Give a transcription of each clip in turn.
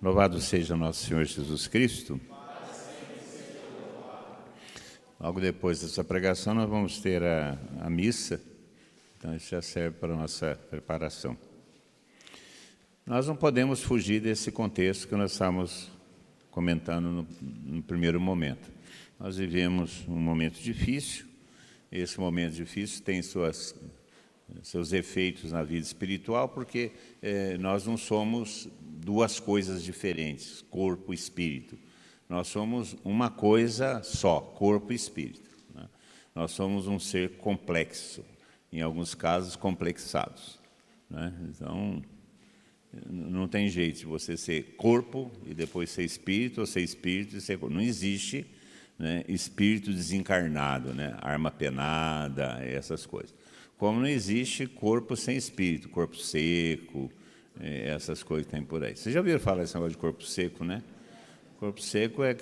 Louvado seja nosso Senhor Jesus Cristo. Logo depois dessa pregação, nós vamos ter a missa, então isso já serve para a nossa preparação. Nós não podemos fugir desse contexto que nós estamos comentando no primeiro momento. Nós vivemos um momento difícil, esse momento difícil tem seus efeitos na vida espiritual, porque nós não somos duas coisas diferentes, corpo e espírito. Nós somos uma coisa só, corpo e espírito, né? Nós somos um ser complexo, em alguns casos complexados, né? Então, não tem jeito de você ser corpo e depois ser espírito, ou ser espírito e ser corpo. Não existe, né, espírito desencarnado, né, arma penada, essas coisas. Como não existe corpo sem espírito, corpo seco, essas coisas que tem por aí. Vocês já ouviram falar desse negócio de corpo seco, né? Corpo seco é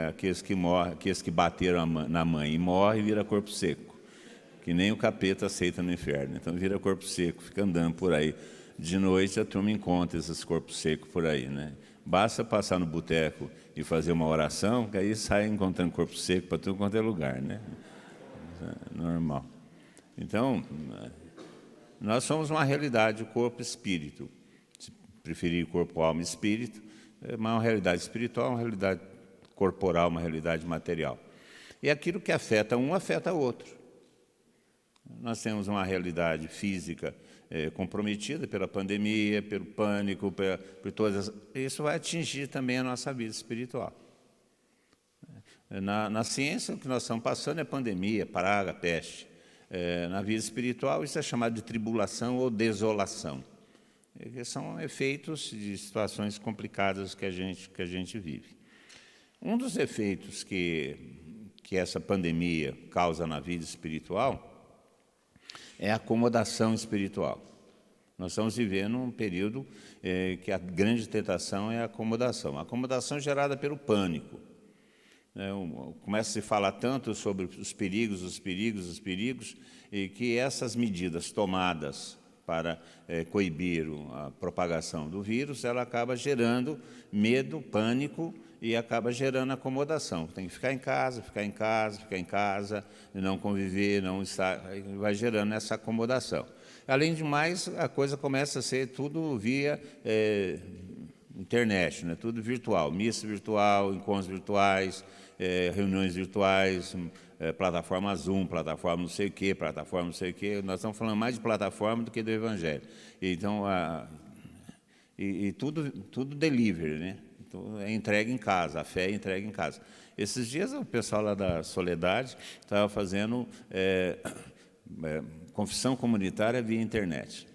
aqueles que morrem, aqueles que bateram na mãe e morrem e vira corpo seco, que nem o capeta aceita no inferno. Então vira corpo seco, fica andando por aí. De noite a turma encontra esses corpos secos por aí, né? Basta passar no boteco e fazer uma oração, que aí sai encontrando corpo seco para tudo quanto é lugar, né? É normal. Então, nós somos uma realidade, o corpo e espírito. Se preferir corpo, alma e espírito, é uma realidade espiritual, uma realidade corporal, uma realidade material. E aquilo que afeta um, afeta o outro. Nós temos uma realidade física comprometida pela pandemia, pelo pânico, por todas. Isso vai atingir também a nossa vida espiritual. Na ciência, o que nós estamos passando é pandemia, praga, peste. Na vida espiritual, isso é chamado de tribulação ou desolação. São efeitos de situações complicadas que a gente vive. Um dos efeitos que essa pandemia causa na vida espiritual é a acomodação espiritual. Nós estamos vivendo um período que a grande tentação é a acomodação. A acomodação gerada pelo pânico. Começa a se falar tanto sobre os perigos, e que essas medidas tomadas para coibir a propagação do vírus, ela acaba gerando medo, pânico e acaba gerando acomodação. Tem que ficar em casa, não conviver, não estar, vai gerando essa acomodação. Além de mais, a coisa começa a ser tudo via internet, né? Tudo virtual, missa virtual, encontros virtuais, reuniões virtuais, plataforma Zoom, plataforma não sei o quê, Nós estamos falando mais de plataforma do que do Evangelho. Então, tudo delivery, né? Então, é entregue em casa, a fé é entregue em casa. Esses dias, o pessoal lá da Soledade estava fazendo confissão comunitária via internet.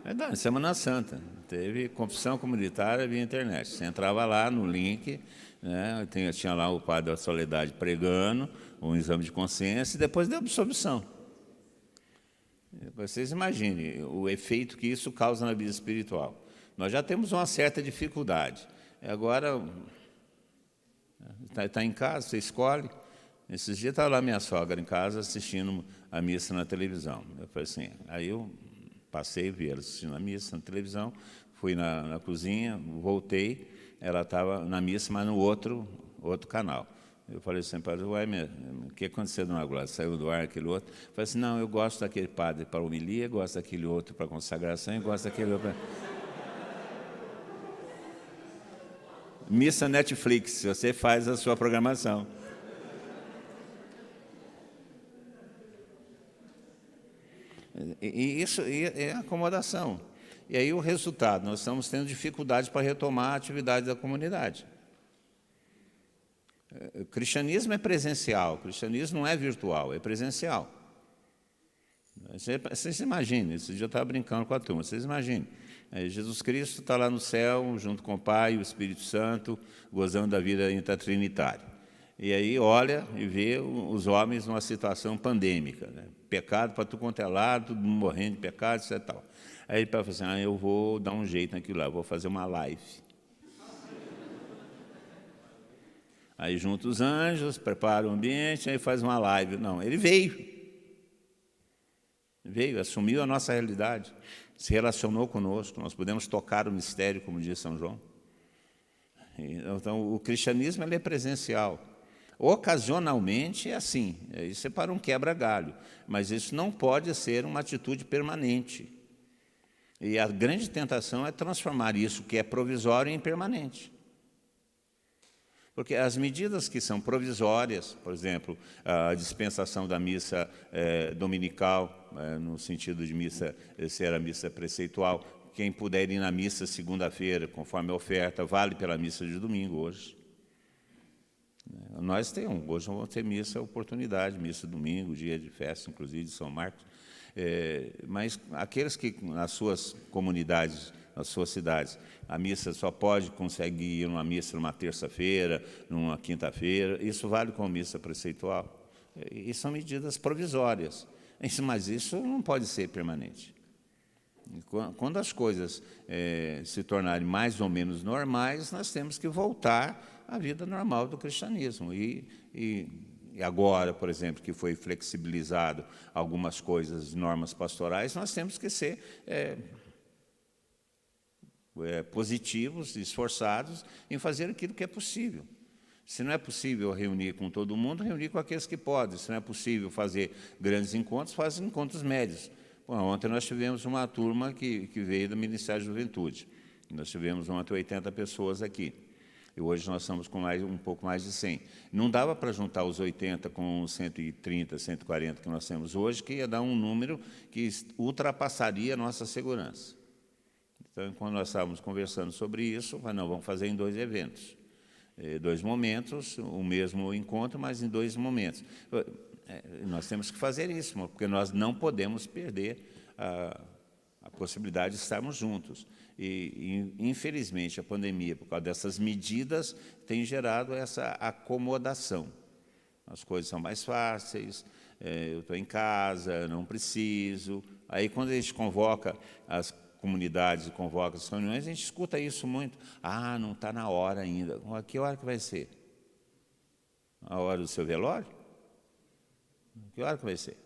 Na Semana Santa, teve confissão comunitária via internet. Você entrava lá no link, né, tinha lá o padre da Soledade pregando, um exame de consciência, e depois deu absolvição. Vocês imaginem o efeito que isso causa na vida espiritual. Nós já temos uma certa dificuldade. Agora, está em casa, você escolhe. Esses dias estava lá minha sogra em casa assistindo a missa na televisão. Eu falei assim, aí eu passei, vi ela assistindo a missa na televisão, fui na cozinha, voltei, ela estava na missa, mas no outro canal. Eu falei assim, padre, ué, o que aconteceu, dona Glória? Saiu do ar aquele outro? Eu falei assim, não, eu gosto daquele padre para homilia, gosto daquele outro para consagração e gosto daquele outro para... Missa Netflix, você faz a sua programação. E isso é acomodação. E aí o resultado, nós estamos tendo dificuldade para retomar a atividade da comunidade. O cristianismo é presencial, o cristianismo não é virtual, é presencial. Vocês imaginem, esse dia eu estava brincando com a turma, vocês imaginem, Jesus Cristo está lá no céu, junto com o Pai e o Espírito Santo, gozando da vida intratrinitária. E aí olha e vê os homens numa situação pandêmica, né? Pecado para tudo quanto é lado, todo mundo morrendo de pecado, etc. Tal. Aí ele fala assim, eu vou dar um jeito naquilo lá, vou fazer uma live. Aí junta os anjos, prepara o ambiente, aí faz uma live. Não, ele veio. Veio, assumiu a nossa realidade, se relacionou conosco, nós podemos tocar o mistério, como diz São João. Então, o cristianismo ele é presencial. Ocasionalmente é assim, isso é para um quebra-galho, mas isso não pode ser uma atitude permanente. E a grande tentação é transformar isso que é provisório em permanente. Porque as medidas que são provisórias, por exemplo, a dispensação da missa dominical, no sentido de missa ser a missa preceitual, quem puder ir na missa segunda-feira, conforme a oferta, vale pela missa de domingo hoje. Nós temos, hoje vamos ter missa, oportunidade, missa domingo, dia de festa, inclusive, de São Marcos. Mas aqueles que nas suas comunidades, nas suas cidades, a missa só consegue ir numa missa numa terça-feira, numa quinta-feira, isso vale como missa preceitual. E são medidas provisórias, mas isso não pode ser permanente. Quando as coisas se tornarem mais ou menos normais, nós temos que voltar à vida normal do cristianismo. E agora, por exemplo, que foi flexibilizado algumas coisas, normas pastorais, nós temos que ser positivos, esforçados em fazer aquilo que é possível. Se não é possível reunir com todo mundo, reunir com aqueles que podem. Se não é possível fazer grandes encontros, faz encontros médios. Bom, ontem nós tivemos uma turma que veio do Ministério da Juventude. Nós tivemos ontem 80 pessoas aqui. E hoje nós estamos com um pouco mais de 100. Não dava para juntar os 80 com os 130, 140 que nós temos hoje, que ia dar um número que ultrapassaria a nossa segurança. Então, quando nós estávamos conversando sobre isso, não, vamos fazer em 2 eventos. 2 momentos, o mesmo encontro, mas em 2 momentos. Nós temos que fazer isso, porque nós não podemos perder a possibilidade de estarmos juntos. E, infelizmente, a pandemia, por causa dessas medidas, tem gerado essa acomodação. As coisas são mais fáceis, eu estou em casa, não preciso. Aí, quando a gente convoca as comunidades e convoca as reuniões, a gente escuta isso muito. Ah, não está na hora ainda. Que hora que vai ser? A hora do seu velório? Que hora que vai ser?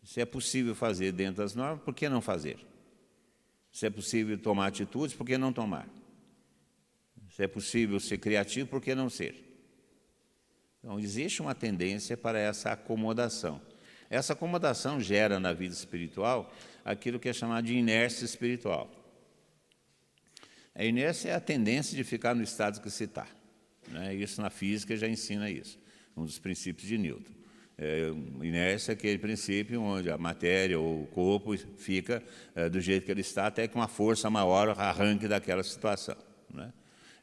Se é possível fazer dentro das normas, por que não fazer? Se é possível tomar atitudes, por que não tomar? Se é possível ser criativo, por que não ser? Então, existe uma tendência para essa acomodação. Essa acomodação gera na vida espiritual aquilo que é chamado de inércia espiritual. A inércia é a tendência de ficar no estado que se está. Isso na física já ensina isso, um dos princípios de Newton. Inércia é aquele princípio onde a matéria ou o corpo fica do jeito que ele está, até que uma força maior arranque daquela situação.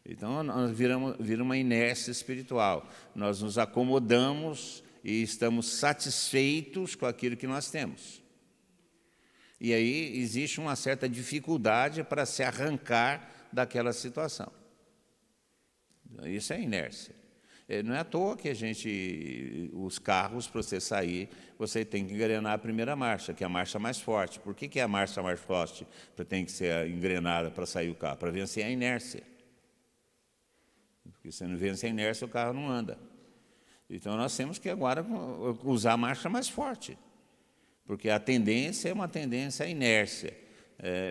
Então, nós viramos uma inércia espiritual. Nós nos acomodamos e estamos satisfeitos com aquilo que nós temos. E aí existe uma certa dificuldade para se arrancar daquela situação. Isso é inércia. Não é à toa que os carros, para você sair, você tem que engrenar a primeira marcha, que é a marcha mais forte. Por que a marcha mais forte tem que ser engrenada para sair o carro? Para vencer a inércia. Porque se não vencer a inércia, o carro não anda. Então, nós temos que agora usar a marcha mais forte. Porque a tendência é uma tendência à inércia.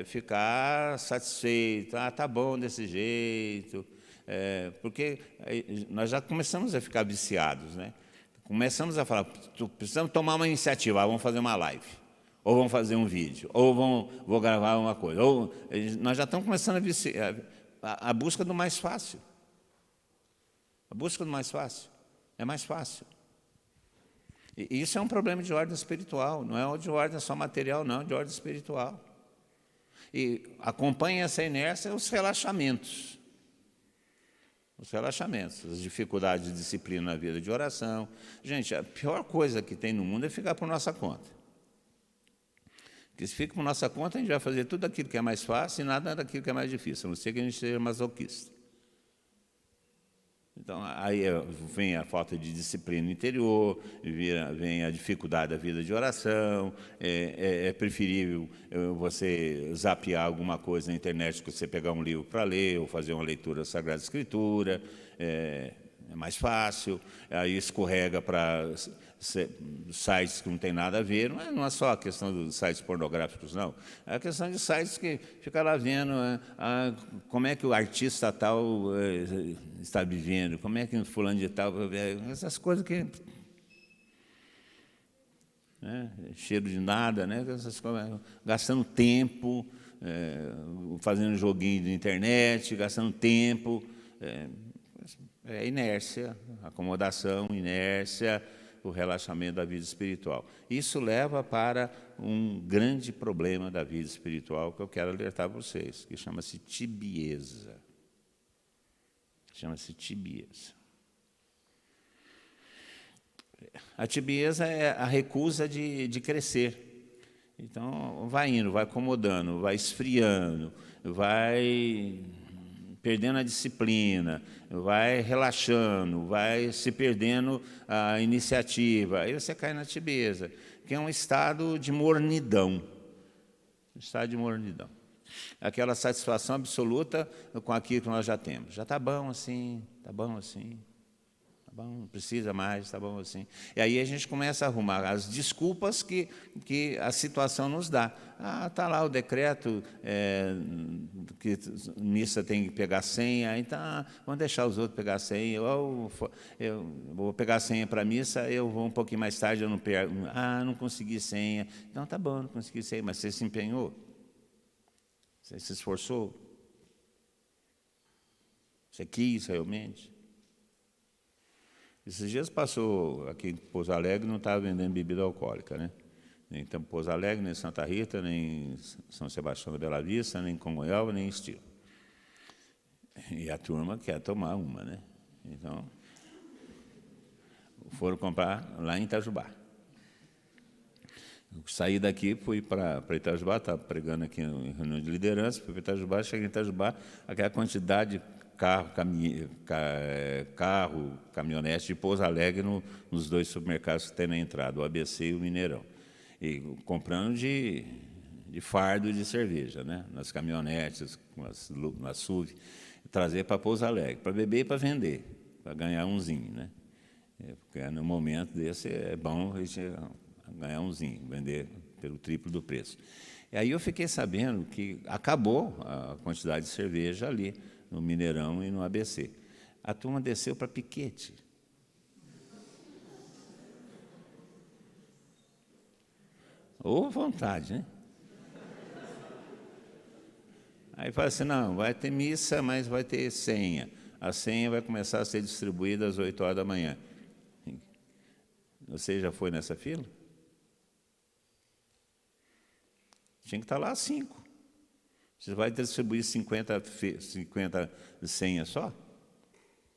Ficar satisfeito, tá bom desse jeito. Porque nós já começamos a ficar viciados, Começamos a falar, precisamos tomar uma iniciativa, vamos fazer uma live, ou vamos fazer um vídeo, ou vou gravar uma coisa. Ou, nós já estamos começando a viciar, a busca do mais fácil. A busca do mais fácil. É mais fácil. E isso é um problema de ordem espiritual, não é de ordem só material, não, é de ordem espiritual. E acompanha essa inércia os relaxamentos. Os relaxamentos, as dificuldades de disciplina na vida de oração. Gente, a pior coisa que tem no mundo é ficar por nossa conta. Porque se fica por nossa conta, a gente vai fazer tudo aquilo que é mais fácil e nada daquilo que é mais difícil, a não ser que a gente seja masoquista. Então, aí vem a falta de disciplina interior, vem a dificuldade da vida de oração, é preferível você zapear alguma coisa na internet que você pegar um livro para ler, ou fazer uma leitura da Sagrada Escritura. é mais fácil, aí escorrega para sites que não tem nada a ver. Não é só a questão dos sites pornográficos, não. É a questão de sites que fica lá vendo como é que o artista tal está vivendo, como é que o fulano de tal... Essas coisas que... cheiro de nada, né? Essas coisas, gastando tempo, fazendo joguinho de internet, gastando tempo... inércia, acomodação, inércia, o relaxamento da vida espiritual. Isso leva para um grande problema da vida espiritual que eu quero alertar vocês, que chama-se tibieza. Chama-se tibieza. A tibieza é a recusa de crescer. Então, vai indo, vai acomodando, vai esfriando, vai perdendo a disciplina, vai relaxando, vai se perdendo a iniciativa. Aí você cai na tibieza, que é um estado de mornidão. Um estado de mornidão. Aquela satisfação absoluta com aquilo que nós já temos. Já está bom assim, está bom assim. Bom, não precisa mais, está bom assim. E aí a gente começa a arrumar as desculpas que a situação nos dá. Está lá o decreto que missa tem que pegar senha, então vamos deixar os outros pegar senha. Eu vou pegar senha para a missa, eu vou um pouquinho mais tarde, eu não pego. Não consegui senha. Então, tá bom, não consegui senha, mas você se empenhou? Você se esforçou? Você quis realmente? Esses dias passou aqui em Pouso Alegre, não estava vendendo bebida alcoólica, né? Nem em Pouso Alegre, nem Santa Rita, nem São Sebastião da Bela Vista, nem Congonhal, nem Estilo. E a turma quer tomar uma, né? Então, foram comprar lá em Itajubá. Eu saí daqui, fui para Itajubá, estava pregando aqui em reunião de liderança, fui para Itajubá, cheguei em Itajubá, aquela quantidade de carro, caminhonete de Pouso Alegre nos dois supermercados que tem na entrada, o ABC e o Mineirão. E comprando de fardo de cerveja, né? Nas caminhonetes, nas SUV, trazer para Pouso Alegre, para beber e para vender, para ganhar umzinho, né? Porque no momento desse é bom a gente ganhar umzinho, vender pelo triplo do preço. E aí eu fiquei sabendo que acabou a quantidade de cerveja ali, no Mineirão e no ABC. A turma desceu para piquete. Ou vontade, né? Aí fala assim, não, vai ter missa, mas vai ter senha. A senha vai começar a ser distribuída às 8 horas da manhã. Você já foi nessa fila? Tinha que estar lá às 5. Você vai distribuir 50 senhas só?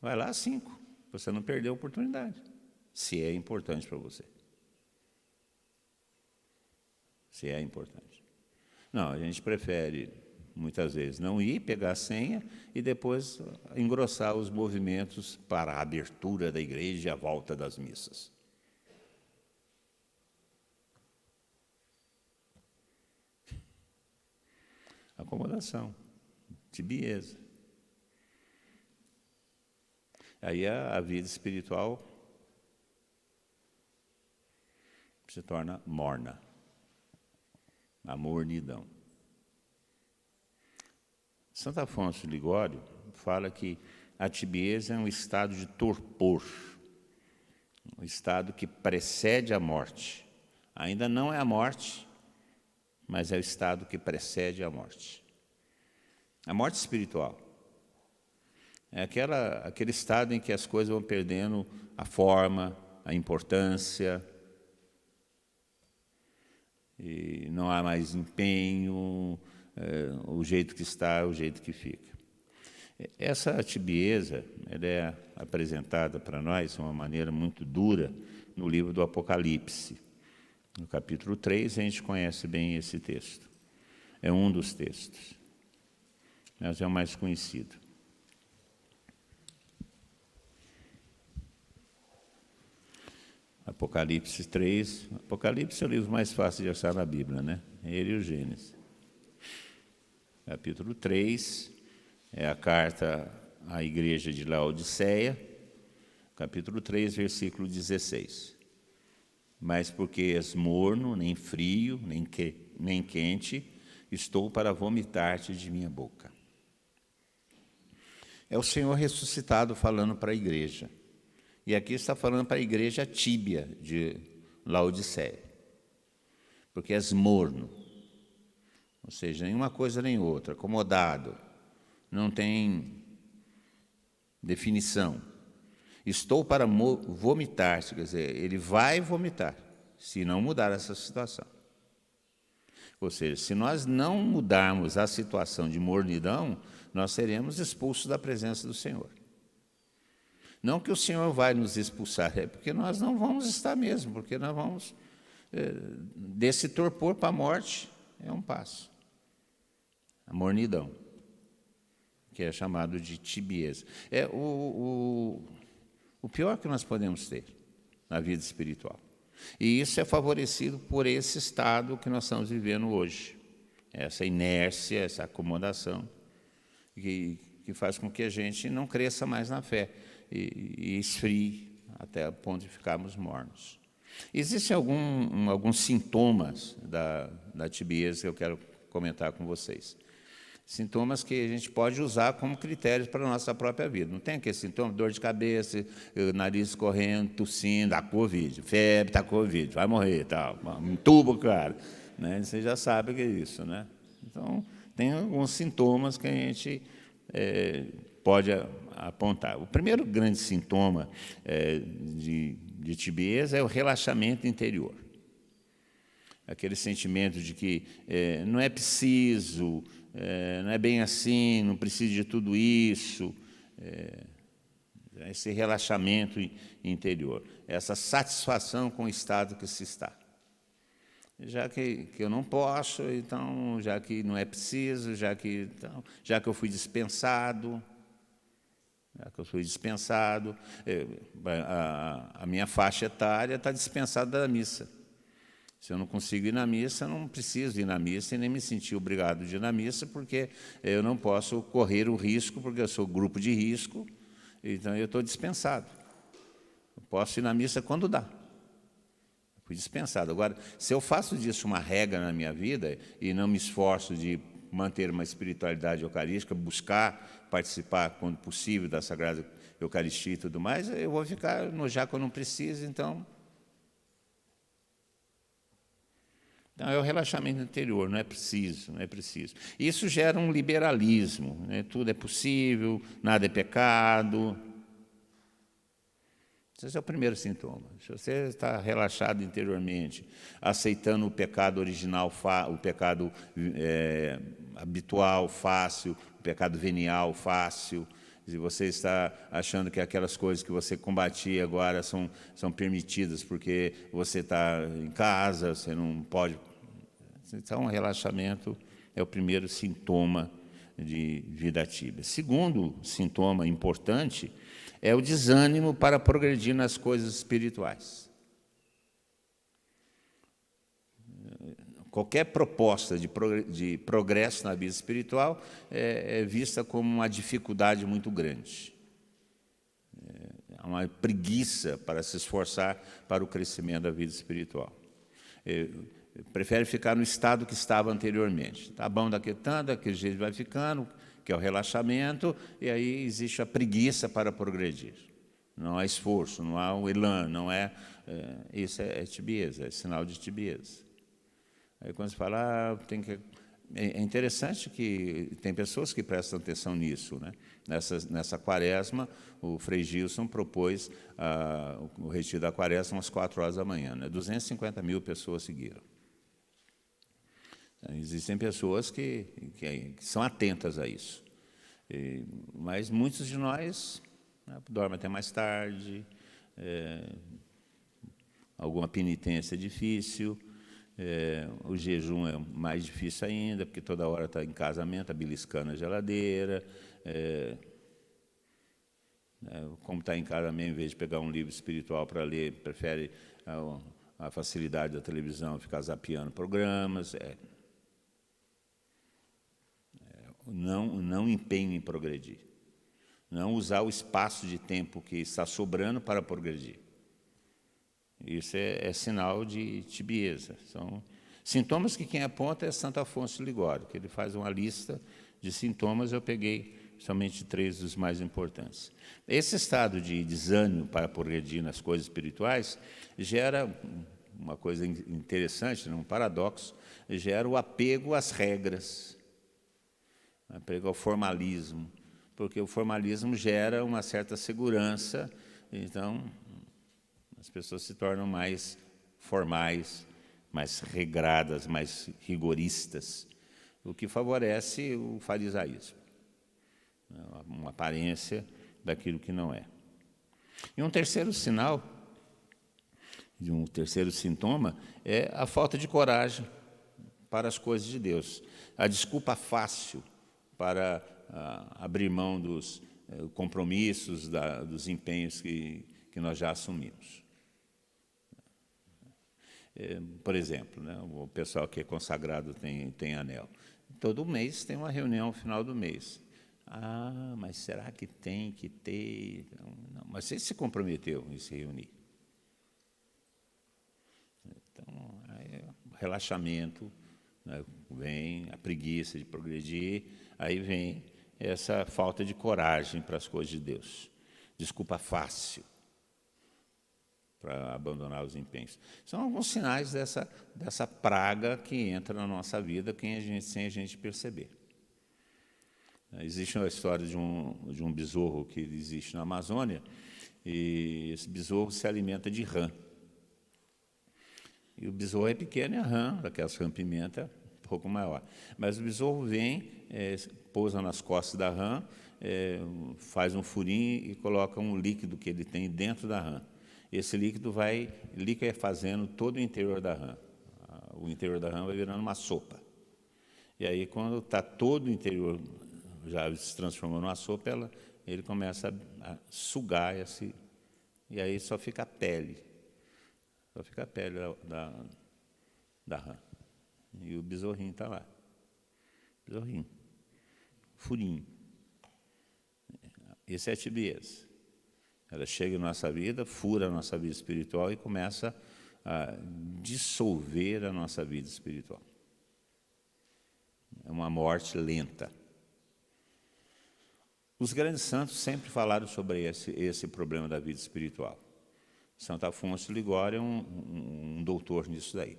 Vai lá às 5. Você não perdeu a oportunidade. Se é importante para você. Se é importante. Não, a gente prefere, muitas vezes, não ir, pegar a senha e depois engrossar os movimentos para a abertura da igreja e a volta das missas. Acomodação, tibieza. Aí a vida espiritual se torna morna, a mornidão. Santo Afonso de Ligório fala que a tibieza é um estado de torpor, um estado que precede a morte. Ainda não é a morte, mas é o estado que precede a morte. A morte espiritual é aquele estado em que as coisas vão perdendo a forma, a importância, e não há mais empenho, o jeito que está, o jeito que fica. Essa tibieza, ela é apresentada para nós de uma maneira muito dura no livro do Apocalipse. No capítulo 3, a gente conhece bem esse texto. É um dos textos, mas é o mais conhecido. Apocalipse 3. Apocalipse é o livro mais fácil de achar na Bíblia, né? Ele e o Gênesis. Capítulo 3 é a carta à igreja de Laodiceia, capítulo 3, versículo 16. Mas porque és morno, nem frio, nem quente, estou para vomitar-te de minha boca. É o Senhor ressuscitado falando para a igreja. E aqui está falando para a igreja tíbia de Laodiceia. Porque és morno, ou seja, nem uma coisa nem outra, acomodado, não tem definição. Estou para vomitar, quer dizer, ele vai vomitar, se não mudar essa situação. Ou seja, se nós não mudarmos a situação de mornidão, nós seremos expulsos da presença do Senhor. Não que o Senhor vai nos expulsar, é porque nós não vamos estar mesmo, porque nós vamos desse torpor para a morte, é um passo. A mornidão, que é chamado de tibieza. É o pior que nós podemos ter na vida espiritual. E isso é favorecido por esse estado que nós estamos vivendo hoje. Essa inércia, essa acomodação, que faz com que a gente não cresça mais na fé e esfrie até o ponto de ficarmos mornos. Existem alguns sintomas da tibieza que eu quero comentar com vocês. Sintomas que a gente pode usar como critérios para a nossa própria vida. Não tem aquele sintoma, dor de cabeça, nariz correndo, tossindo, dá Covid, febre, está Covid, vai morrer, tal, entuba o cara. Né? Você já sabe o que é isso. Né? Então, tem alguns sintomas que a gente pode apontar. O primeiro grande sintoma de tibieza é o relaxamento interior. Aquele sentimento de que não é preciso, não é bem assim, não preciso de tudo isso. Esse relaxamento interior, essa satisfação com o estado que se está. Já que eu não posso, então, já que não é preciso, já que eu fui dispensado, a minha faixa etária está dispensada da missa. Se eu não consigo ir na missa, eu não preciso ir na missa e nem me sentir obrigado de ir na missa, porque eu não posso correr o risco, porque eu sou grupo de risco, então eu estou dispensado. Eu posso ir na missa quando dá. Fui dispensado. Agora, se eu faço disso uma regra na minha vida e não me esforço de manter uma espiritualidade eucarística, buscar participar, quando possível, da Sagrada Eucaristia e tudo mais, eu vou ficar no já que eu não preciso, então... Então, é o relaxamento interior, não é preciso, não é preciso. Isso gera um liberalismo, né? Tudo é possível, nada é pecado. Esse é o primeiro sintoma. Se você está relaxado interiormente, aceitando o pecado original, o pecado habitual, fácil, o pecado venial, fácil, se você está achando que aquelas coisas que você combatia agora são permitidas porque você está em casa, você não pode... Então, o relaxamento é o primeiro sintoma de vida tíbia. Segundo sintoma importante é o desânimo para progredir nas coisas espirituais. Qualquer proposta de progresso na vida espiritual é vista como uma dificuldade muito grande. Há uma preguiça para se esforçar para o crescimento da vida espiritual. Prefere ficar no estado que estava anteriormente. Está bom daquele tanto, daquele jeito vai ficando, que é o relaxamento, e aí existe a preguiça para progredir. Não há esforço, não há o elan, não é... isso é tibieza, é sinal de tibieza. Aí quando se fala, tem que... É interessante que tem pessoas que prestam atenção nisso. Né? Nessa quaresma, o Frei Gilson propôs o retiro da quaresma às 4h da manhã. Né? 250 mil pessoas seguiram. Existem pessoas que são atentas a isso. Mas muitos de nós dormem até mais tarde, alguma penitência difícil, o jejum é mais difícil ainda, porque toda hora está em casamento, está beliscando a geladeira. Como está em casa mesmo, em vez de pegar um livro espiritual para ler, prefere a facilidade da televisão, ficar zapeando programas. Não empenho em progredir. Não usar o espaço de tempo que está sobrando para progredir. Isso é sinal de tibieza. São sintomas que quem aponta é Santo Afonso Ligório, que ele faz uma lista de sintomas, eu peguei somente 3 dos mais importantes. Esse estado de desânimo para progredir nas coisas espirituais gera uma coisa interessante, um paradoxo, gera o apego às regras, apego ao formalismo, porque o formalismo gera uma certa segurança, então as pessoas se tornam mais formais, mais regradas, mais rigoristas, o que favorece o farisaísmo, uma aparência daquilo que não é. E um terceiro sinal, um terceiro sintoma, é a falta de coragem para as coisas de Deus. A desculpa fácil para abrir mão dos compromissos, dos empenhos que nós já assumimos. Por exemplo, né, o pessoal que é consagrado tem anel. Todo mês tem uma reunião no final do mês. Ah, mas será que tem que ter? Não, mas você se comprometeu em se reunir. Então, aí, o relaxamento, né, vem a preguiça de progredir, aí vem essa falta de coragem para as coisas de Deus. Desculpa fácil para abandonar os empenhos. São alguns sinais dessa praga que entra na nossa vida sem a gente perceber. Existe uma história de um besouro que existe na Amazônia, e esse besouro se alimenta de rã. E o besouro é pequeno e a rã, daquelas rã-pimenta, um pouco maior. Mas o besouro vem, pousa nas costas da rã, faz um furinho e coloca um líquido que ele tem dentro da rã. Esse líquido vai liquefazendo todo o interior da rã. O interior da rã vai virando uma sopa. E aí, quando está todo o interior já se transformou numa sopa, ele começa a sugar e aí só fica a pele. Só fica a pele da rã. E o besorrinho está lá. Besorrinho. Furinho. Esse é a tibieza. Ela chega na nossa vida, fura a nossa vida espiritual e começa a dissolver a nossa vida espiritual. É uma morte lenta. Os grandes santos sempre falaram sobre esse problema da vida espiritual. Santo Afonso Ligório é um doutor nisso daí.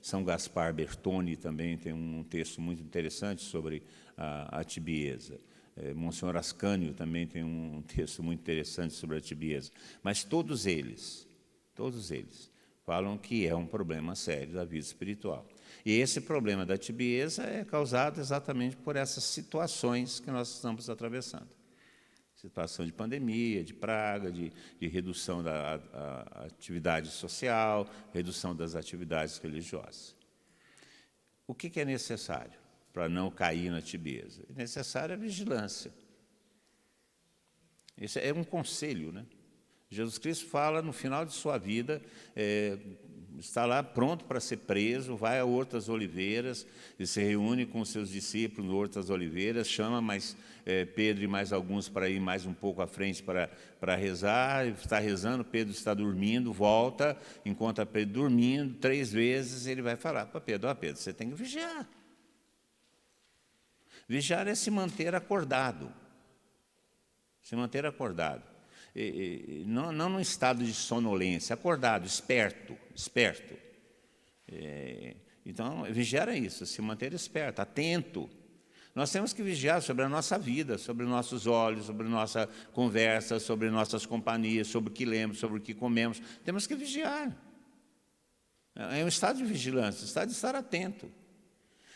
São Gaspar Bertone também tem um texto muito interessante sobre a tibieza. Monsenhor Ascânio também tem um texto muito interessante sobre a tibieza. Mas todos eles falam que é um problema sério da vida espiritual. E esse problema da tibieza é causado exatamente por essas situações que nós estamos atravessando. Situação de pandemia, de praga, de redução da atividade social, redução das atividades religiosas. O que é necessário para não cair na tibieza? É necessária a vigilância. Esse é um conselho, né? Jesus Cristo fala no final de sua vida, está lá pronto para ser preso, vai a Horto das Oliveiras, e se reúne com os seus discípulos no Horto das Oliveiras, chama mais Pedro e mais alguns para ir mais um pouco à frente para rezar, está rezando, Pedro está dormindo, volta, encontra Pedro dormindo 3 vezes, ele vai falar para Pedro, Pedro, você tem que vigiar. Vigiar é se manter acordado. Se manter acordado. Não num estado de sonolência, acordado, esperto. Então, vigiar é isso, se manter esperto, atento. Nós temos que vigiar sobre a nossa vida, sobre nossos olhos, sobre nossa conversa, sobre nossas companhias, sobre o que lemos, sobre o que comemos. Temos que vigiar. É um estado de vigilância, um estado de estar atento.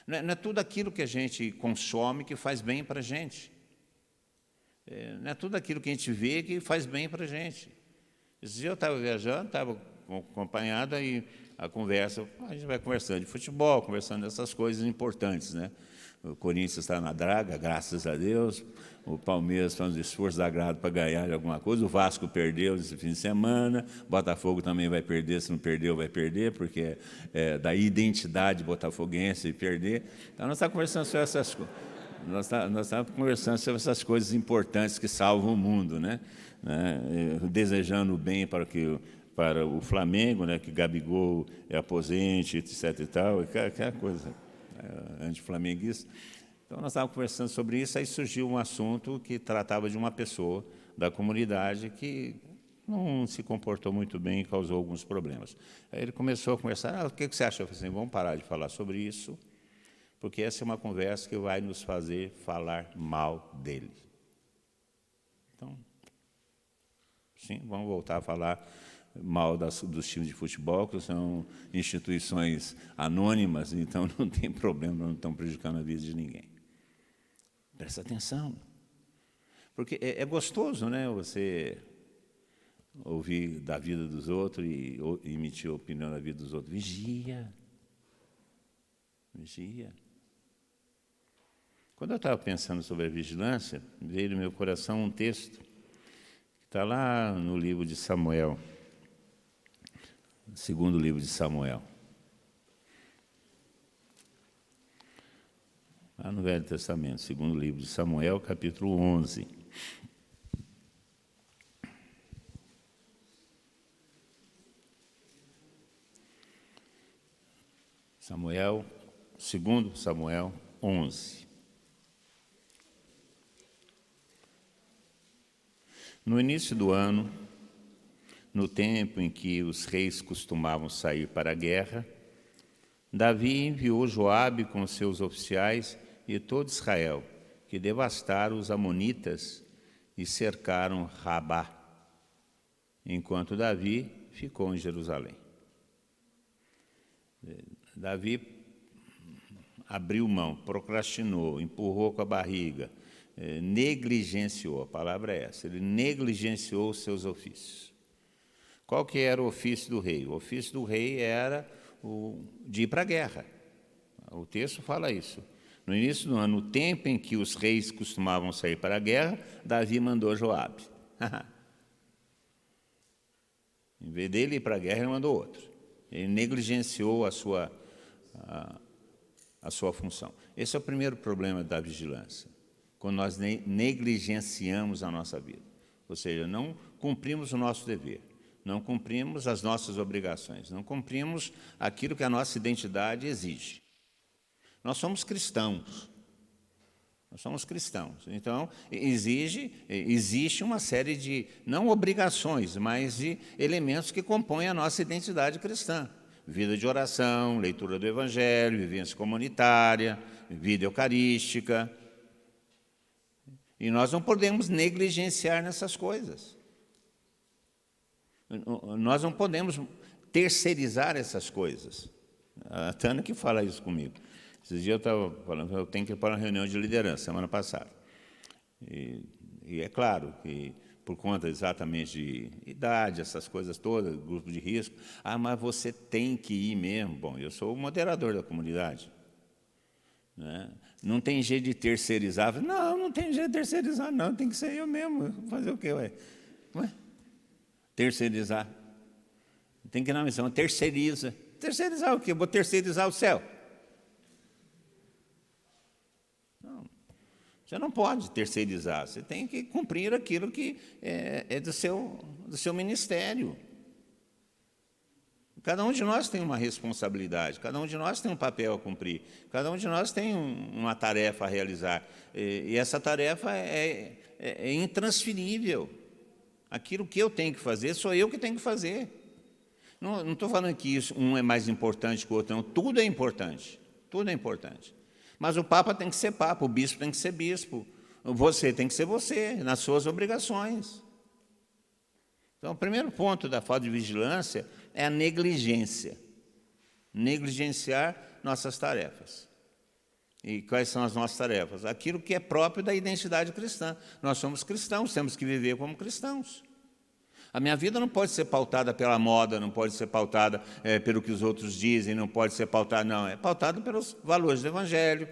Não é tudo aquilo que a gente consome que faz bem para a gente. Não é tudo aquilo que a gente vê que faz bem para a gente. Esse dia eu estava viajando, estava acompanhado, e a conversa, a gente vai conversando de futebol, conversando dessas coisas importantes, né? O Corinthians está na draga, graças a Deus. O Palmeiras faz um esforço sagrado para ganhar alguma coisa. O Vasco perdeu esse fim de semana. O Botafogo também vai perder. Se não perdeu, vai perder, porque é da identidade botafoguense perder. Então, nós estamos conversando sobre essas coisas. Nós estávamos conversando sobre essas coisas importantes que salvam o mundo, né? Desejando o bem para o Flamengo, né? Que Gabigol é aposente, etc. e tal, aquela coisa anti-flamenguista. Então, nós estávamos conversando sobre isso, aí surgiu um assunto que tratava de uma pessoa da comunidade que não se comportou muito bem e causou alguns problemas. Aí ele começou a conversar, o que você acha? Eu falei assim, vamos parar de falar sobre isso, porque essa é uma conversa que vai nos fazer falar mal dele. Então, sim, vamos voltar a falar mal dos times de futebol, que são instituições anônimas, então não tem problema, não estão prejudicando a vida de ninguém. Presta atenção, porque é gostoso, né, você ouvir da vida dos outros e emitir a opinião da vida dos outros. Vigia. Quando eu estava pensando sobre a vigilância, veio no meu coração um texto que está lá no livro de Samuel, segundo livro de Samuel. Lá no Velho Testamento, segundo livro de Samuel, capítulo 11. Segundo Samuel 11. No início do ano, no tempo em que os reis costumavam sair para a guerra, Davi enviou Joabe com seus oficiais e todo Israel, que devastaram os amonitas e cercaram Rabá, enquanto Davi ficou em Jerusalém. Davi abriu mão, procrastinou, empurrou com a barriga, negligenciou, a palavra é essa, ele negligenciou os seus ofícios. Qual que era o ofício do rei? O ofício do rei era de ir para a guerra. O texto fala isso. No início do ano, no tempo em que os reis costumavam sair para a guerra, Davi mandou Joabe. Em vez dele ir para a guerra, ele mandou outro. Ele negligenciou a sua função. Esse é o primeiro problema da vigilância, quando nós negligenciamos a nossa vida. Ou seja, não cumprimos o nosso dever, não cumprimos as nossas obrigações, não cumprimos aquilo que a nossa identidade exige. Nós somos cristãos. Então, existe uma série de, não obrigações, mas de elementos que compõem a nossa identidade cristã. Vida de oração, leitura do Evangelho, vivência comunitária, vida eucarística. E nós não podemos negligenciar nessas coisas. Nós não podemos terceirizar essas coisas. A Tânia que fala isso comigo. Esses dias eu estava falando, eu tenho que ir para uma reunião de liderança, semana passada. E é claro que, por conta exatamente de idade, essas coisas todas, grupo de risco, mas você tem que ir mesmo. Bom, eu sou o moderador da comunidade. Né? Não tem jeito de terceirizar. Não tem jeito de terceirizar, não, tem que ser eu mesmo. Fazer o quê, ué? Terceirizar. Tem que ir na missão, terceiriza. Terceirizar o quê? Eu vou terceirizar o céu. Você não pode terceirizar, você tem que cumprir aquilo que é do seu ministério. Cada um de nós tem uma responsabilidade, cada um de nós tem um papel a cumprir, cada um de nós tem uma tarefa a realizar. E essa tarefa é intransferível. Aquilo que eu tenho que fazer, sou eu que tenho que fazer. Não estou falando que um é mais importante que o outro, não. Tudo é importante, tudo é importante. Mas o Papa tem que ser Papa, o Bispo tem que ser Bispo, você tem que ser você, nas suas obrigações. Então, o primeiro ponto da falta de vigilância é a negligência. Negligenciar nossas tarefas. E quais são as nossas tarefas? Aquilo que é próprio da identidade cristã. Nós somos cristãos, temos que viver como cristãos. A minha vida não pode ser pautada pela moda, não pode ser pautada pelo que os outros dizem, não pode ser pautada, não. É pautada pelos valores do Evangelho,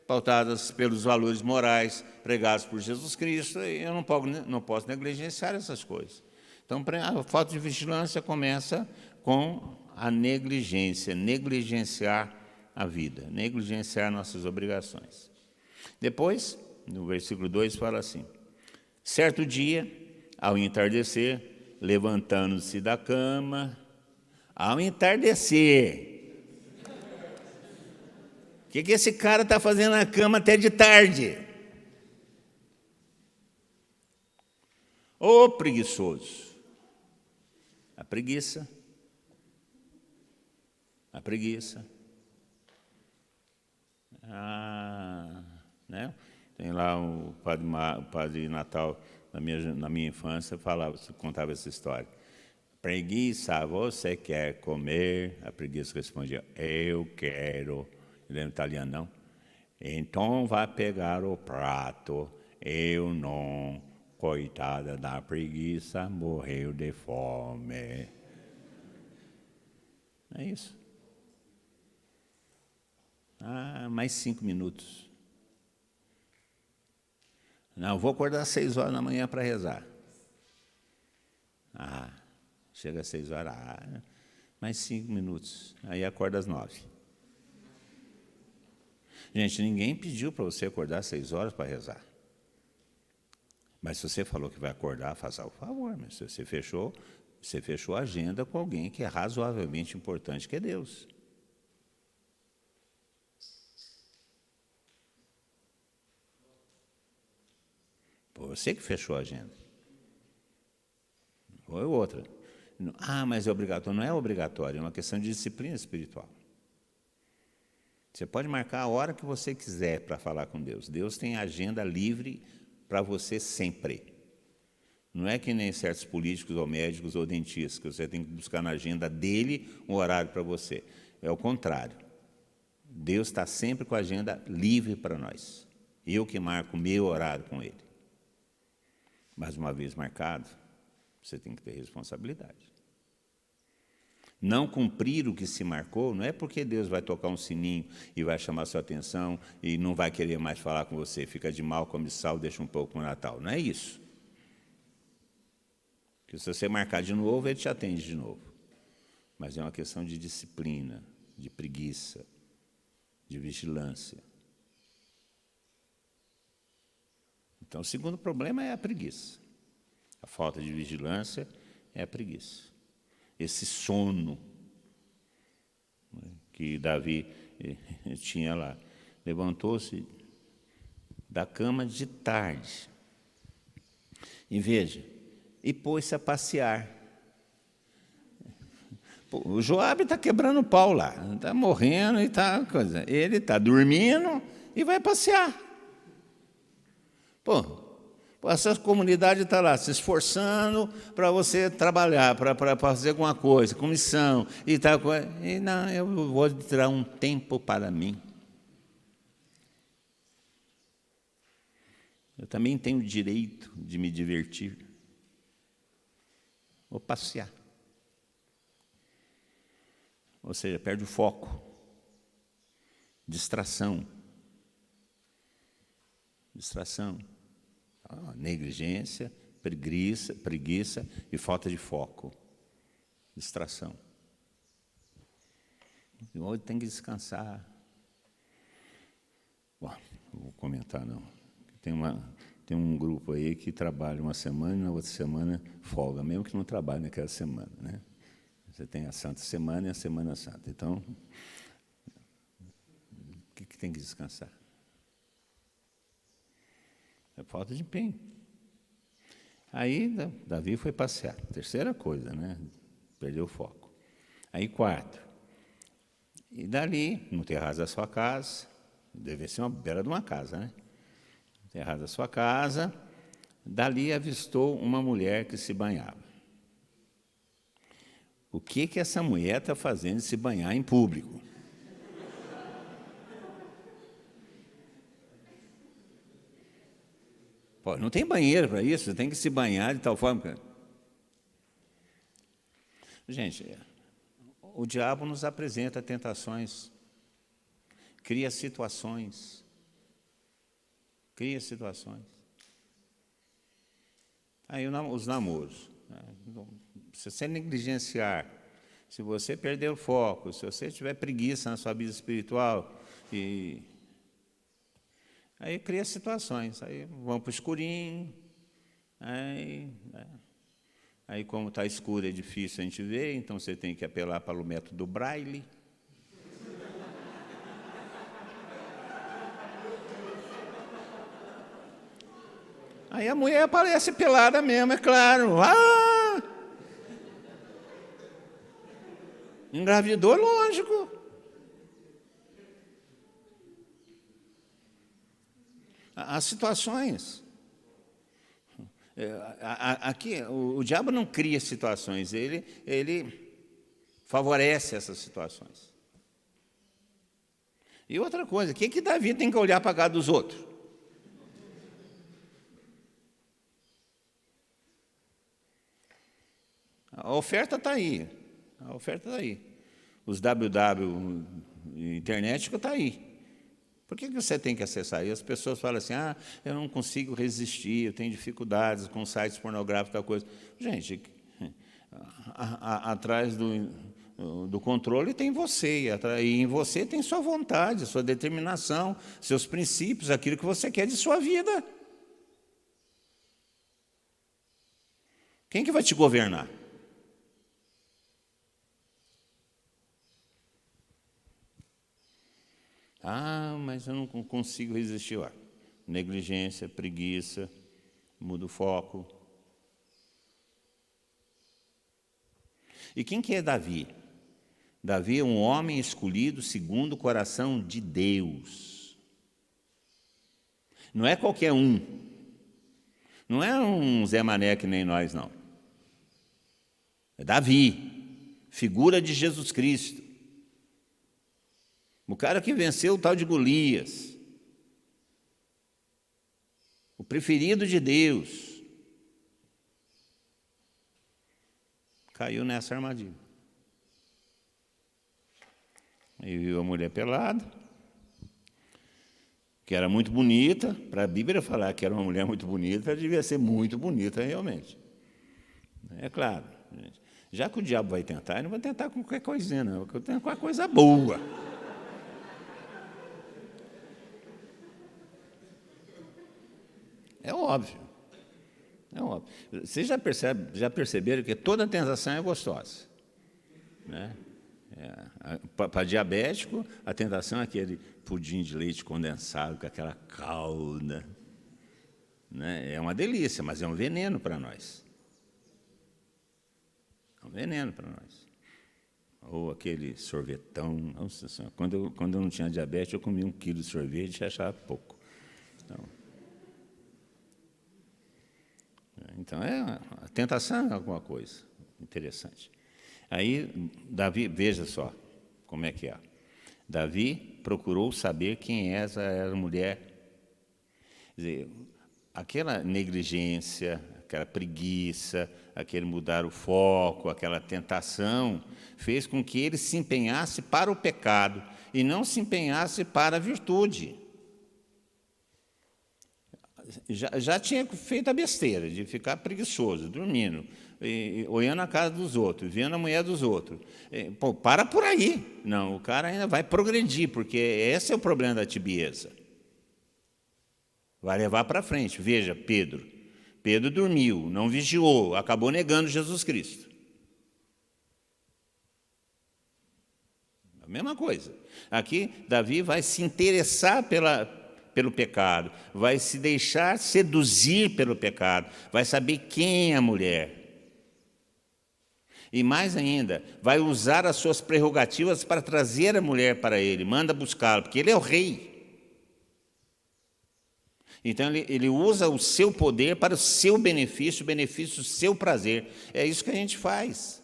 pautadas pelos valores morais pregados por Jesus Cristo, e eu não posso negligenciar essas coisas. Então, a falta de vigilância começa com a negligência, negligenciar a vida, negligenciar nossas obrigações. Depois, no versículo 2, fala assim: certo dia, ao entardecer, levantando-se da cama, ao entardecer. O que esse cara está fazendo na cama até de tarde? Ô preguiçoso. A preguiça. Né? Tem lá o padre Natal, na minha infância, contava essa história. Preguiça, você quer comer? A preguiça respondia, eu quero. Ele é italiano, não? Então vai pegar o prato. Eu não. Coitada da preguiça, morreu de fome. É isso. Mais 5 minutos. Não, vou acordar às 6 horas da manhã para rezar. Chega às 6 horas, mais 5 minutos. Aí acorda às 9. Gente, ninguém pediu para você acordar às 6 horas para rezar. Mas se você falou que vai acordar, faça o favor. Mas se você fechou a agenda com alguém que é razoavelmente importante, que é Deus. Você que fechou a agenda. Ou é outra. Mas é obrigatório. Não é obrigatório, é uma questão de disciplina espiritual. Você pode marcar a hora que você quiser para falar com Deus. Deus tem agenda livre para você sempre. Não é que nem certos políticos ou médicos ou dentistas, que você tem que buscar na agenda dele um horário para você. É o contrário. Deus está sempre com a agenda livre para nós. Eu que marco o meu horário com ele. Mas uma vez marcado, você tem que ter responsabilidade. Não cumprir o que se marcou não é porque Deus vai tocar um sininho e vai chamar sua atenção e não vai querer mais falar com você, fica de mal, come sal, deixa um pouco para o Natal. Não é isso. Porque se você marcar de novo, ele te atende de novo. Mas é uma questão de disciplina, de preguiça, de vigilância. Então, o segundo problema é a preguiça. A falta de vigilância é a preguiça. Esse sono que Davi tinha lá. Levantou-se da cama de tarde. E veja, e pôs-se a passear. O Joabe está quebrando o pau lá, está morrendo e está coisa. Ele está dormindo e vai passear. Essa comunidade está lá se esforçando para você trabalhar, para fazer alguma coisa, com missão, e tal. E não, eu vou tirar um tempo para mim. Eu também tenho o direito de me divertir. Vou passear. Ou seja, perde o foco. Distração. Negligência, preguiça e falta de foco. Distração. Hoje tem que descansar. Bom, não vou comentar, não. Tem um grupo aí que trabalha uma semana e na outra semana folga, mesmo que não trabalhe naquela semana, né? Você tem a Santa Semana e a Semana Santa. Então, o que tem que descansar? É falta de empenho. Aí, Davi foi passear. Terceira coisa, né? Perdeu o foco. Aí, quarto. E dali, no terraço da sua casa, deve ser uma beira de uma casa, né? No terraço da sua casa, dali avistou uma mulher que se banhava. O que essa mulher está fazendo se banhar em público? Não tem banheiro para isso, você tem que se banhar de tal forma. Gente, o diabo nos apresenta tentações, cria situações. Aí os namoros. Se você negligenciar, se você perder o foco, se você tiver preguiça na sua vida espiritual, Aí cria situações, aí vão para o escurinho, aí como está escuro é difícil a gente ver, então você tem que apelar para o método Braille. Aí a mulher aparece pelada mesmo, é claro. Engravidou, lógico. As situações. Aqui, o diabo não cria situações, ele favorece essas situações. E outra coisa, o que Davi tem que olhar para a casa dos outros? A oferta está aí. A oferta está aí. Os www internet está aí. Por que você tem que acessar? E as pessoas falam assim, eu não consigo resistir, eu tenho dificuldades com sites pornográficos, tal coisa. Gente, atrás do controle tem você, e em você tem sua vontade, sua determinação, seus princípios, aquilo que você quer de sua vida. Quem que vai te governar? Mas eu não consigo resistir. Negligência, preguiça, muda o foco. E quem que é Davi? Davi é um homem escolhido segundo o coração de Deus. Não é qualquer um. Não é um Zé Mané que nem nós, não. É Davi, figura de Jesus Cristo. O cara que venceu o tal de Golias. O preferido de Deus. Caiu nessa armadilha. Aí viu a mulher pelada, que era muito bonita. Para a Bíblia falar que era uma mulher muito bonita, ela devia ser muito bonita realmente. É claro. Gente. Já que o diabo vai tentar, ele não vai tentar com qualquer coisinha, não. Ele vai tentar com uma coisa boa. É óbvio. É óbvio. Vocês já perceberam que toda tentação é gostosa. Né? Para diabético, a tentação é aquele pudim de leite condensado com aquela calda. Né? É uma delícia, mas é um veneno para nós. É um veneno para nós. Ou aquele sorvetão. Nossa Senhora, quando eu não tinha diabetes, eu comia 1 quilo de sorvete e achava pouco. Então, a tentação é alguma coisa interessante. Aí, Davi, veja só como é que é. Davi procurou saber quem era a mulher. Quer dizer, aquela negligência, aquela preguiça, aquele mudar o foco, aquela tentação, fez com que ele se empenhasse para o pecado e não se empenhasse para a virtude. Já tinha feito a besteira de ficar preguiçoso, dormindo, olhando a casa dos outros, vendo a mulher dos outros. Para por aí. Não, o cara ainda vai progredir, porque esse é o problema da tibieza. Vai levar para frente. Veja, Pedro. Pedro dormiu, não vigiou, acabou negando Jesus Cristo. A mesma coisa. Aqui, Davi vai se interessar pelo pecado, vai se deixar seduzir pelo pecado, vai saber quem é a mulher. E mais ainda, vai usar as suas prerrogativas para trazer a mulher para ele, manda buscá-la, porque ele é o rei. Então ele usa o seu poder para o seu benefício, o benefício do seu prazer. É isso que a gente faz.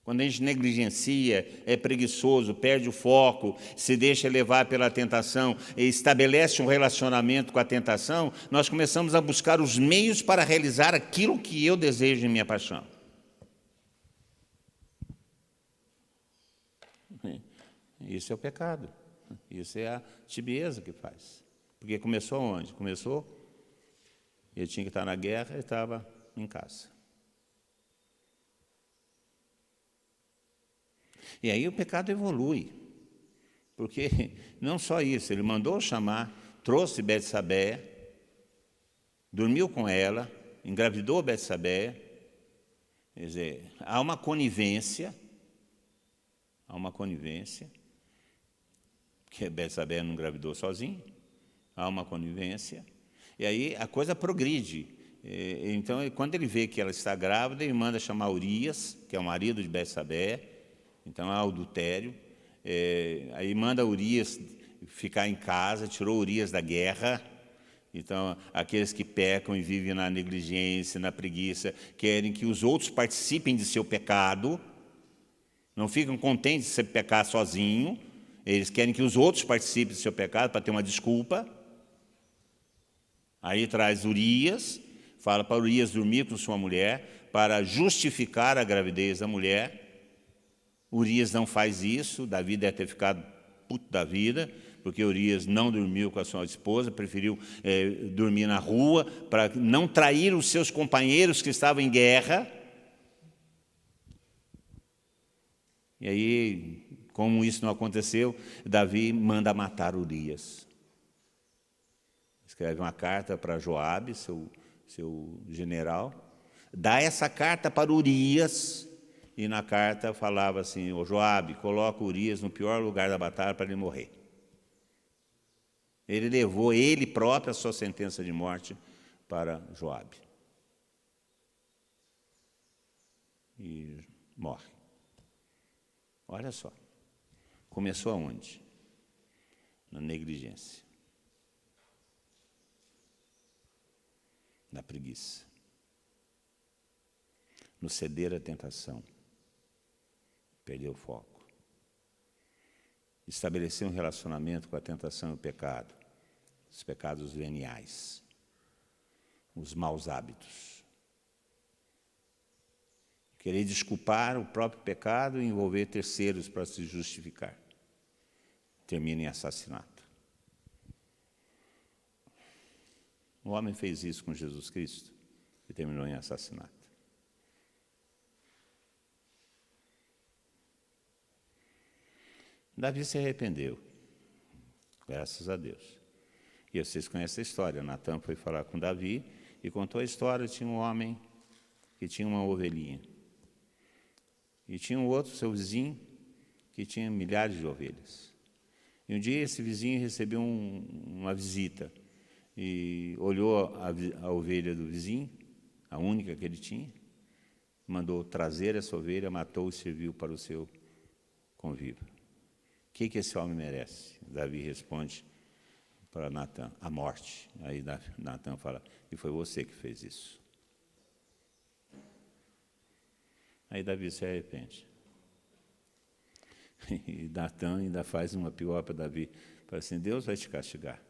Quando a gente negligencia, é preguiçoso, perde o foco, se deixa levar pela tentação, e estabelece um relacionamento com a tentação, nós começamos a buscar os meios para realizar aquilo que eu desejo em minha paixão. Isso é o pecado. Isso é a tibieza que faz. Porque começou onde? Começou, ele tinha que estar na guerra, ele estava em casa. E aí o pecado evolui. Porque não só isso, ele mandou chamar, trouxe Betsabé, dormiu com ela, engravidou Betsabé. Quer dizer, há uma conivência, porque Betsabé não engravidou sozinho, há uma conivência, e aí a coisa progride. Então, quando ele vê que ela está grávida, ele manda chamar Urias, que é o marido de Betsabé, então há adultério. Aí manda Urias ficar em casa, tirou Urias da guerra. Então, aqueles que pecam e vivem na negligência, na preguiça, querem que os outros participem de seu pecado, não ficam contentes de você pecar sozinho, eles querem que os outros participem do seu pecado para ter uma desculpa. Aí traz Urias, fala para Urias dormir com sua mulher, para justificar a gravidez da mulher. Urias não faz isso, Davi deve ter ficado puto da vida, porque Urias não dormiu com a sua esposa, preferiu dormir na rua, para não trair os seus companheiros que estavam em guerra. E aí, como isso não aconteceu, Davi manda matar Urias. Escreve uma carta para Joabe, seu general, dá essa carta para Urias, e na carta falava assim: ô Joabe, coloca Urias no pior lugar da batalha para ele morrer. Ele levou ele próprio a sua sentença de morte para Joabe. E morre. Olha só. Começou aonde? Na negligência. Na preguiça. No ceder à tentação. Perdeu o foco. Estabelecer um relacionamento com a tentação e o pecado, os pecados veniais, os maus hábitos. Querer desculpar o próprio pecado e envolver terceiros para se justificar. Termina em assassinato. O homem fez isso com Jesus Cristo e terminou em assassinato. Davi se arrependeu, graças a Deus. E vocês conhecem a história. Natã foi falar com Davi e contou a história. Tinha um homem que tinha uma ovelhinha. E tinha um outro, seu vizinho, que tinha milhares de ovelhas. E um dia esse vizinho recebeu uma visita e olhou a ovelha do vizinho, a única que ele tinha, mandou trazer essa ovelha, matou e serviu para o seu convívio. O que esse homem merece? Davi responde para Natã: a morte. Aí Natã fala: e foi você que fez isso. Aí Davi se arrepende. E Natã ainda faz uma pior para Davi. Fala assim: Deus vai te castigar.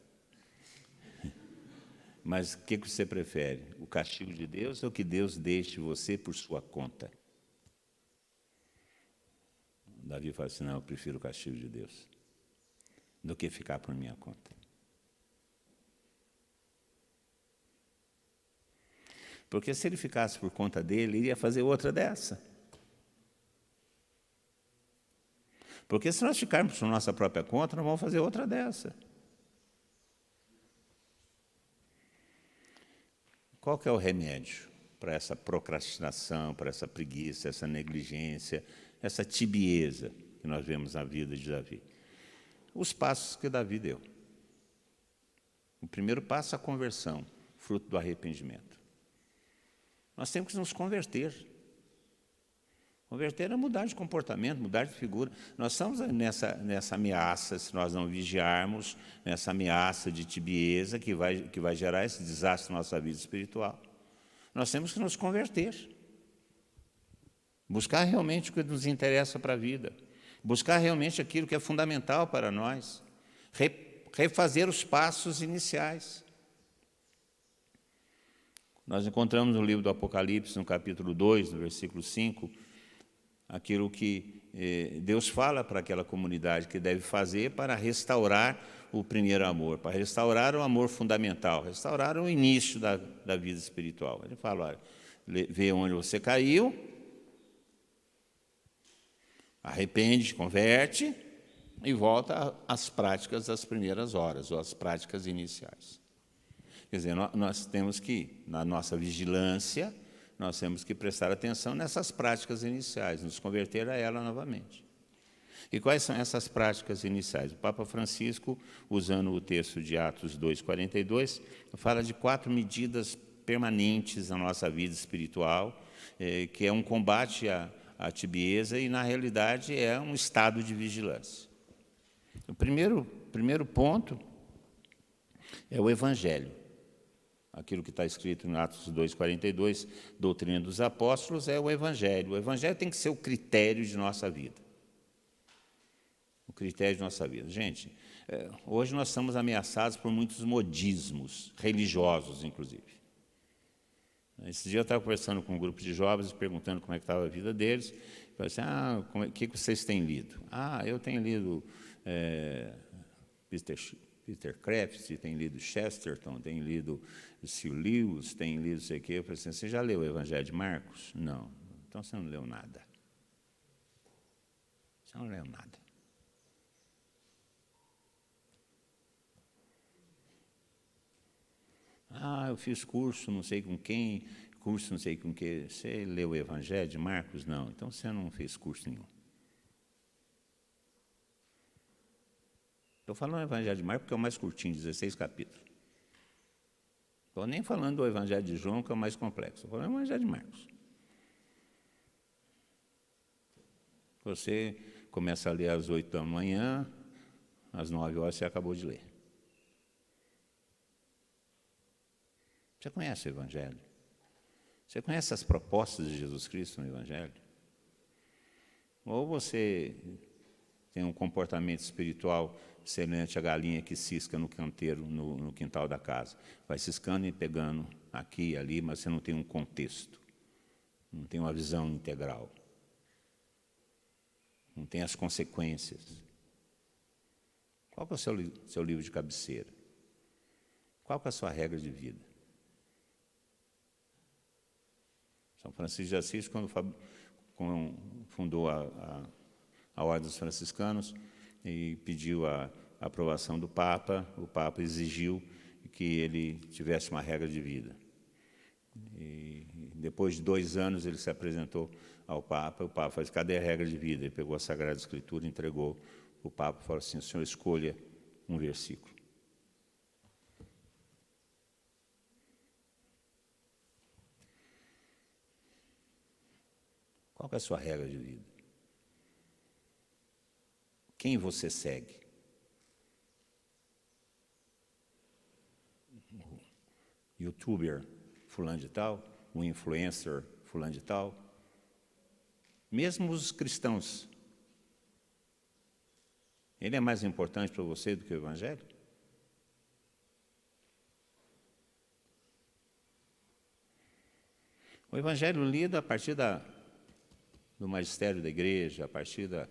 Mas o que você prefere? O castigo de Deus ou que Deus deixe você por sua conta? Davi fala assim: não, eu prefiro o castigo de Deus do que ficar por minha conta. Porque se ele ficasse por conta dele, ele ia fazer outra dessa. Porque se nós ficarmos por nossa própria conta, nós vamos fazer outra dessa. Qual que é o remédio para essa procrastinação, para essa preguiça, essa negligência, essa tibieza que nós vemos na vida de Davi? Os passos que Davi deu. O primeiro passo é a conversão, fruto do arrependimento. Nós temos que nos converter. Converter é mudar de comportamento, mudar de figura. Nós estamos nessa ameaça, se nós não vigiarmos, nessa ameaça de tibieza que vai gerar esse desastre na nossa vida espiritual. Nós temos que nos converter. Buscar realmente o que nos interessa para a vida. Buscar realmente aquilo que é fundamental para nós. Refazer os passos iniciais. Nós encontramos no livro do Apocalipse, no capítulo 2, no versículo 5, aquilo que Deus fala para aquela comunidade que deve fazer para restaurar o primeiro amor, para restaurar o amor fundamental, restaurar o início da vida espiritual. Ele fala: olha, vê onde você caiu, arrepende, converte, e volta às práticas das primeiras horas, ou às práticas iniciais. Quer dizer, nós temos que, na nossa vigilância, nós temos que prestar atenção nessas práticas iniciais, nos converter a ela novamente. E quais são essas práticas iniciais? O Papa Francisco, usando o texto de Atos 2,42, fala de 4 medidas permanentes na nossa vida espiritual, que é um combate à tibieza e, na realidade, é um estado de vigilância. O primeiro ponto é o Evangelho. Aquilo que está escrito em Atos 2,42, doutrina dos apóstolos, é o Evangelho. O Evangelho tem que ser o critério de nossa vida. O critério de nossa vida. Gente, hoje nós estamos ameaçados por muitos modismos, religiosos, inclusive. Esse dia eu estava conversando com um grupo de jovens, perguntando como é que estava a vida deles. Eu falei assim, o que vocês têm lido? Eu tenho lido Peter Kreeft, tenho lido Chesterton, tenho lido C. Lewis, tenho lido sei o quê. Eu falei assim, você já leu o Evangelho de Marcos? Não. Então você não leu nada. Você não leu nada. Eu fiz curso não sei com quem, curso não sei com que. Você leu o Evangelho de Marcos? Não. Então você não fez curso nenhum. Estou falando do Evangelho de Marcos porque é o mais curtinho, 16 capítulos. Estou nem falando do Evangelho de João, que é o mais complexo. Estou falando do Evangelho de Marcos. Você começa a ler às 8 da manhã, às 9 horas você acabou de ler. Você conhece o Evangelho? Você conhece as propostas de Jesus Cristo no Evangelho? Ou você tem um comportamento espiritual semelhante à galinha que cisca no canteiro, no quintal da casa. Vai ciscando e pegando aqui e ali, mas você não tem um contexto, não tem uma visão integral, não tem as consequências. Qual que é o seu livro de cabeceira? Qual que é a sua regra de vida? São Francisco de Assis, quando fundou a Ordem dos Franciscanos e pediu a aprovação do Papa, o Papa exigiu que ele tivesse uma regra de vida. E depois de 2 anos ele se apresentou ao Papa, o Papa falou, cadê a regra de vida? Ele pegou a Sagrada Escritura, entregou o Papa e falou assim, o senhor escolha um versículo. Qual é a sua regra de vida? Quem você segue? O youtuber fulano de tal? O influencer fulano de tal? Mesmo os cristãos. Ele é mais importante para você do que o Evangelho? O Evangelho lido a partir do magistério da igreja, a partir da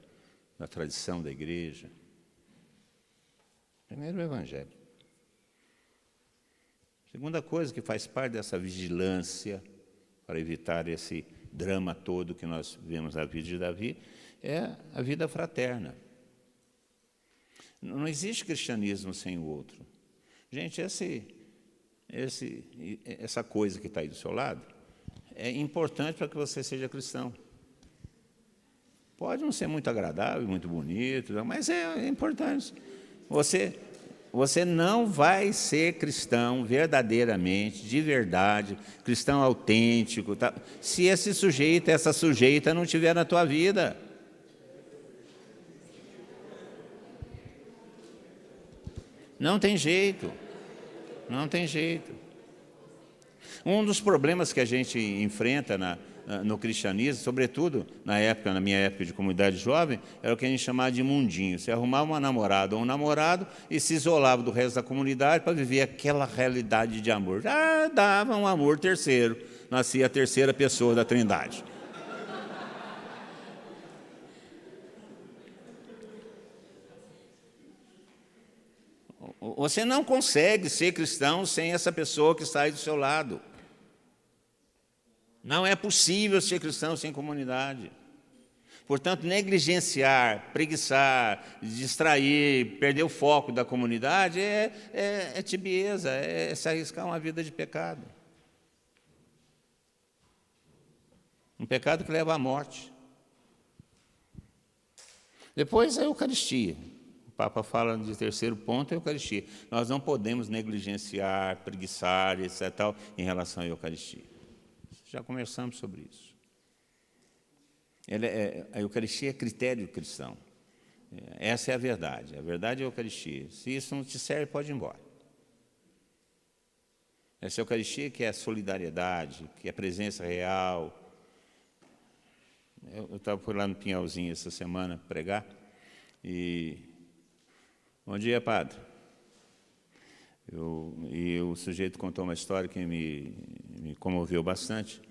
tradição da igreja. Primeiro o Evangelho. Segunda coisa que faz parte dessa vigilância para evitar esse drama todo que nós vemos na vida de Davi é a vida fraterna. Não existe cristianismo sem o outro. Gente, essa coisa que está aí do seu lado é importante para que você seja cristão. Pode não ser muito agradável, muito bonito, mas é importante. Você não vai ser cristão verdadeiramente, de verdade, cristão autêntico, tá? Se esse sujeito, essa sujeita não estiver na tua vida. Não tem jeito. Não tem jeito. Um dos problemas que a gente enfrenta no cristianismo, sobretudo na minha época de comunidade jovem, era o que a gente chamava de mundinho. Você arrumava uma namorada ou um namorado e se isolava do resto da comunidade para viver aquela realidade de amor. Já dava um amor terceiro, nascia a terceira pessoa da Trindade. Você não consegue ser cristão sem essa pessoa que está aí do seu lado. Não é possível ser cristão sem comunidade. Portanto, negligenciar, preguiçar, distrair, perder o foco da comunidade é tibieza, é se arriscar uma vida de pecado. Um pecado que leva à morte. Depois, a Eucaristia. O Papa fala de terceiro ponto, a Eucaristia. Nós não podemos negligenciar, preguiçar, etc., tal, em relação à Eucaristia. Já conversamos sobre isso. A Eucaristia é critério cristão. Essa é a verdade é a Eucaristia. Se isso não te serve, pode ir embora. Essa Eucaristia que é a solidariedade, que é a presença real. Eu fui lá no Pinhalzinho essa semana pregar, e bom dia, padre. E o sujeito contou uma história que me comoveu bastante.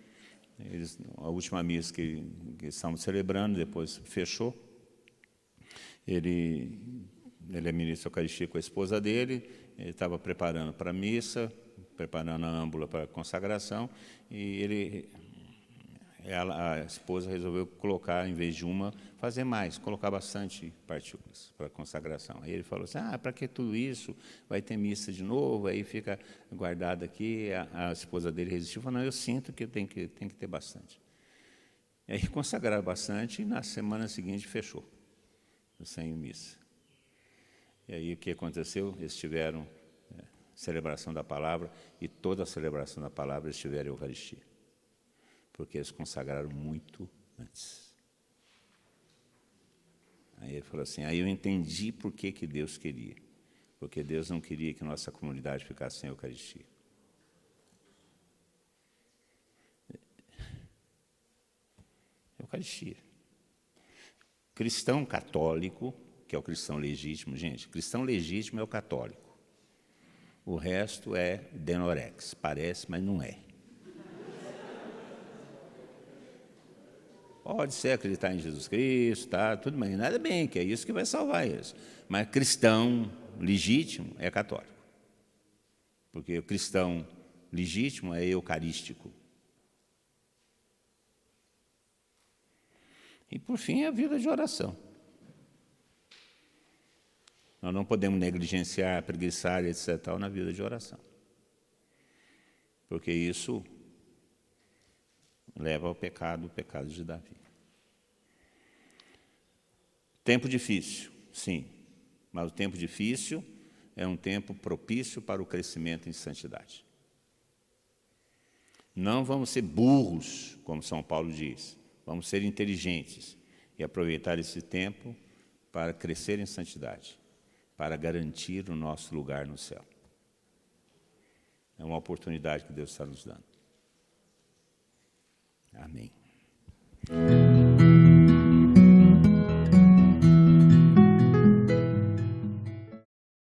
A última missa que estamos celebrando, depois fechou. Ele ministra a Eucaristia com a esposa dele, ele estava preparando para a missa, preparando a âmbula para a consagração, e a esposa resolveu colocar, em vez de uma, fazer mais, colocar bastante partículas para a consagração. Aí ele falou assim, para que tudo isso? Vai ter missa de novo, aí fica guardado aqui. A esposa dele resistiu, falou, não, eu sinto que tem que ter bastante. E aí consagraram bastante, e na semana seguinte fechou, sem missa. E aí o que aconteceu? Eles tiveram celebração da palavra, e toda a celebração da palavra eles tiveram a Eucaristia. Porque eles consagraram muito antes. Aí ele falou assim, aí eu entendi por que Deus queria. Porque Deus não queria que nossa comunidade ficasse sem Eucaristia. Eucaristia. Cristão católico, que é o cristão legítimo, gente, cristão legítimo é o católico. O resto é denorex, parece, mas não é. Pode ser acreditar em Jesus Cristo, tá, tudo bem, nada bem, que é isso que vai salvar eles. Mas cristão legítimo é católico. Porque o cristão legítimo é eucarístico. E, por fim, a vida de oração. Nós não podemos negligenciar, preguiçar, etc., tal, na vida de oração. Porque isso leva ao pecado, o pecado de Davi. Tempo difícil, sim, mas o tempo difícil é um tempo propício para o crescimento em santidade. Não vamos ser burros, como São Paulo diz, vamos ser inteligentes e aproveitar esse tempo para crescer em santidade, para garantir o nosso lugar no céu. É uma oportunidade que Deus está nos dando. Amém.